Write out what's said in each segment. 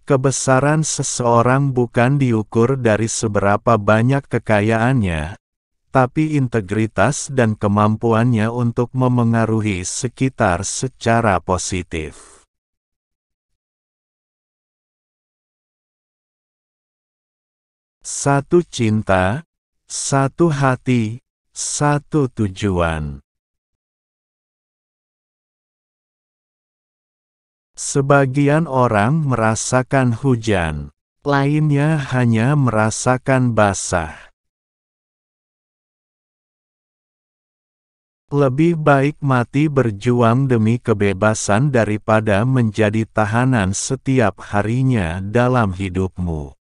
Kebesaran seseorang bukan diukur dari seberapa banyak kekayaannya, tapi integritas dan kemampuannya untuk memengaruhi sekitar secara positif. Satu cinta, satu hati, satu tujuan. Sebagian orang merasakan hujan, lainnya hanya merasakan basah. Lebih baik mati berjuang demi kebebasan daripada menjadi tahanan setiap harinya dalam hidupmu.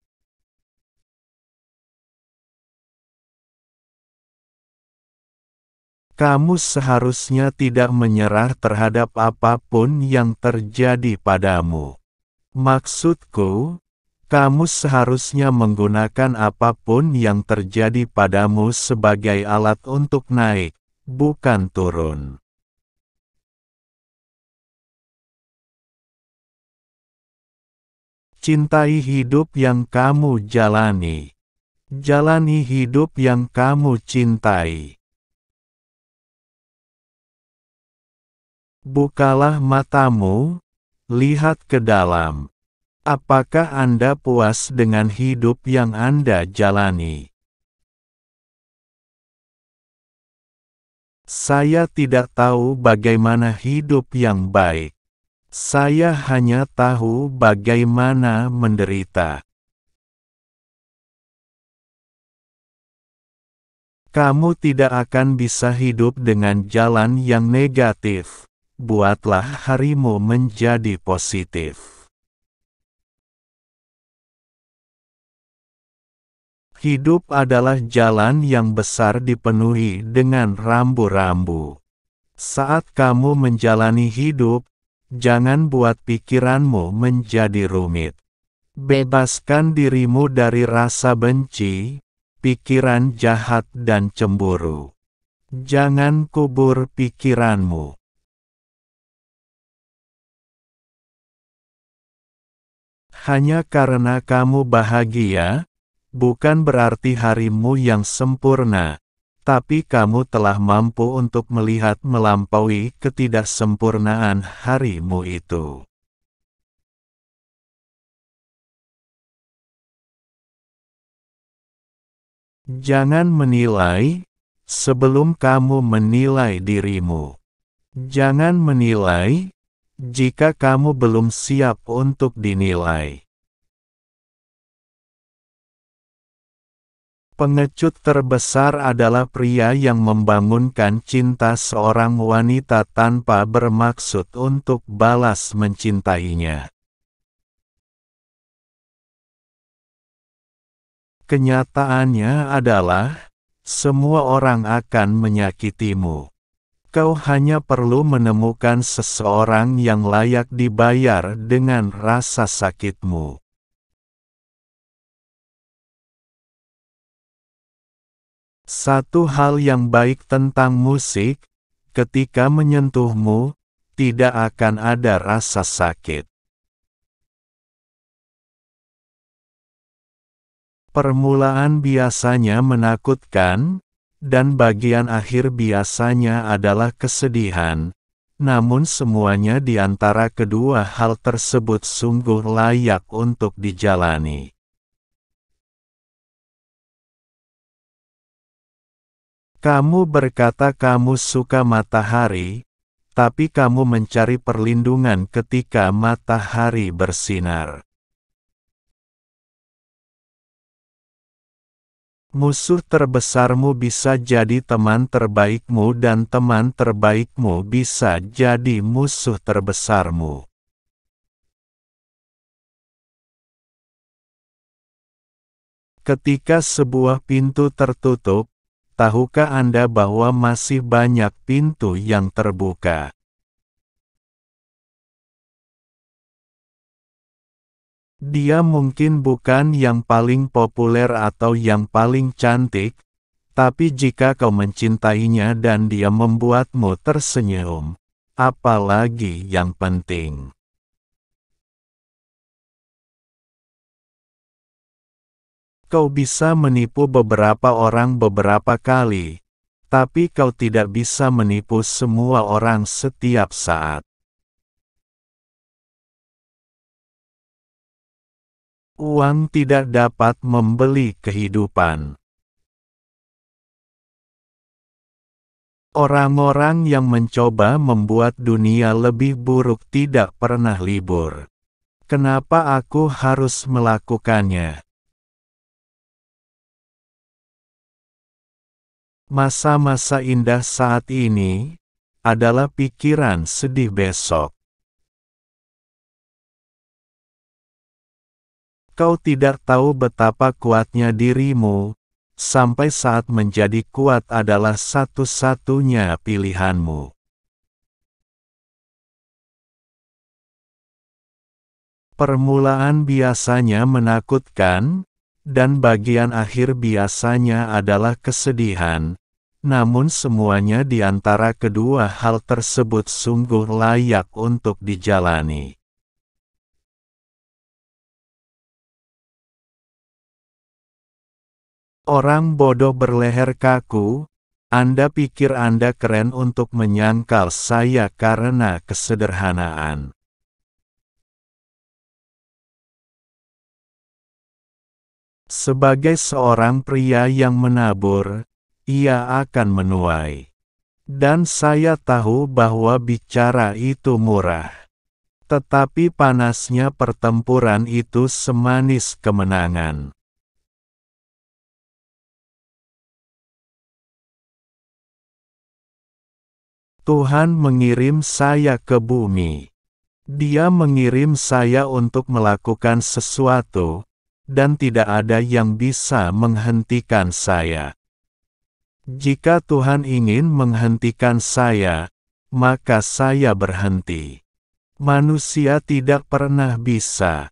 Kamu seharusnya tidak menyerah terhadap apapun yang terjadi padamu. Maksudku, kamu seharusnya menggunakan apapun yang terjadi padamu sebagai alat untuk naik, bukan turun. Cintai hidup yang kamu jalani. Jalani hidup yang kamu cintai. Bukalah matamu, lihat ke dalam. Apakah Anda puas dengan hidup yang Anda jalani? Saya tidak tahu bagaimana hidup yang baik. Saya hanya tahu bagaimana menderita. Kamu tidak akan bisa hidup dengan jalan yang negatif. Buatlah harimu menjadi positif. Hidup adalah jalan yang besar dipenuhi dengan rambu-rambu. Saat kamu menjalani hidup, jangan buat pikiranmu menjadi rumit. Bebaskan dirimu dari rasa benci, pikiran jahat dan cemburu. Jangan kubur pikiranmu. Hanya karena kamu bahagia, bukan berarti harimu yang sempurna, tapi kamu telah mampu untuk melihat melampaui ketidaksempurnaan harimu itu. Jangan menilai sebelum kamu menilai dirimu. Jangan menilai jika kamu belum siap untuk dinilai. Pengecut terbesar adalah pria yang membangunkan cinta seorang wanita tanpa bermaksud untuk balas mencintainya. Kenyataannya adalah, semua orang akan menyakitimu. Kau hanya perlu menemukan seseorang yang layak dibayar dengan rasa sakitmu. Satu hal yang baik tentang musik, ketika menyentuhmu, tidak akan ada rasa sakit. Permulaan biasanya menakutkan, dan bagian akhir biasanya adalah kesedihan, namun semuanya di antara kedua hal tersebut sungguh layak untuk dijalani. Kamu berkata kamu suka matahari, tapi kamu mencari perlindungan ketika matahari bersinar. Musuh terbesarmu bisa jadi teman terbaikmu dan teman terbaikmu bisa jadi musuh terbesarmu. Ketika sebuah pintu tertutup, tahukah Anda bahwa masih banyak pintu yang terbuka? Dia mungkin bukan yang paling populer atau yang paling cantik, tapi jika kau mencintainya dan dia membuatmu tersenyum, apalagi yang penting. Kau bisa menipu beberapa orang beberapa kali, tapi kau tidak bisa menipu semua orang setiap saat. Uang tidak dapat membeli kehidupan. Orang-orang yang mencoba membuat dunia lebih buruk tidak pernah libur. Kenapa aku harus melakukannya? Masa-masa indah saat ini adalah pikiran sedih besok. Kau tidak tahu betapa kuatnya dirimu, sampai saat menjadi kuat adalah satu-satunya pilihanmu. Permulaan biasanya menakutkan, dan bagian akhir biasanya adalah kesedihan, namun semuanya di antara kedua hal tersebut sungguh layak untuk dijalani. Orang bodoh berleher kaku, Anda pikir Anda keren untuk menyangkal saya karena kesederhanaan. Sebagai seorang pria yang menabur, ia akan menuai. Dan saya tahu bahwa bicara itu murah. Tetapi panasnya pertempuran itu semanis kemenangan. Tuhan mengirim saya ke bumi. Dia mengirim saya untuk melakukan sesuatu, dan tidak ada yang bisa menghentikan saya. Jika Tuhan ingin menghentikan saya, maka saya berhenti. Manusia tidak pernah bisa.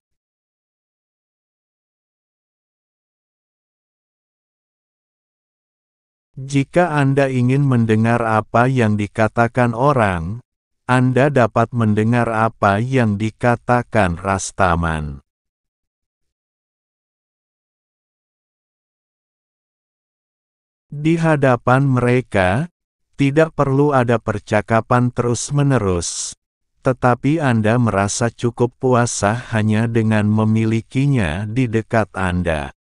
Jika Anda ingin mendengar apa yang dikatakan orang, Anda dapat mendengar apa yang dikatakan Rastaman. Di hadapan mereka, tidak perlu ada percakapan terus-menerus, tetapi Anda merasa cukup puasa hanya dengan memilikinya di dekat Anda.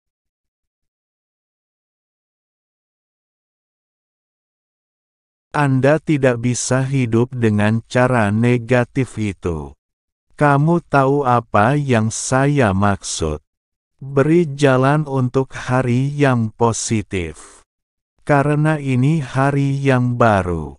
Anda tidak bisa hidup dengan cara negatif itu. Kamu tahu apa yang saya maksud. Beri jalan untuk hari yang positif. Karena ini hari yang baru.